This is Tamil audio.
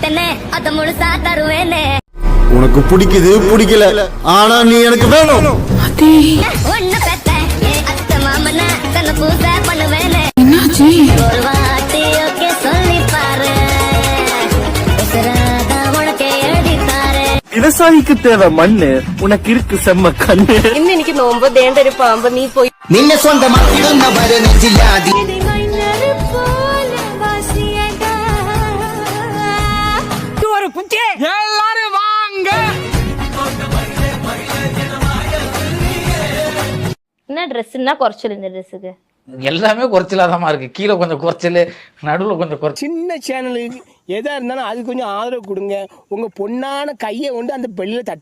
கேட்டனே அத முழுசா தருவேனே. உனக்கு பிடிக்குது பிடிக்கல, ஆனா நீ எனக்கு வேணும். ஒண்ணு பெத்த அத்த மாமன கண்ணு பூச பண்ணுவேனே. ஒரு வாட்டி ஓகே சொல்லி பாரு, உனக்கு எழுதித்தாரு. விவசாயிக்கு தேவை மண்ணு, உனக்கு இருக்கு செம்ம கண்ணு. ഇന്നെനിക്ക് നോമ്പ് ദേണ്ട ഒരു പാമ്പ് നീ പോയി നിന്നെ സ്വന്തമാക്കിടുന്നവരെ നെഞ്ചില്ലാതി. எல்லாரும் வாங்க. என்ன ட்ரெஸ்ன்னா குறைச்சல் இந்த ட்ரெஸ்ஸுக்கு எல்லாமே குறைச்சலாதாமா இருக்கு. கீழே கொஞ்சம் குறைச்சல், நடுவில் கொஞ்சம் குறைச்சல். சின்ன சேனலுக்கு எதா இருந்தாலும் அது கொஞ்சம் ஆதரவு கொடுங்க. உங்க பொண்ணான கையை கொண்டு அந்த பெல்லில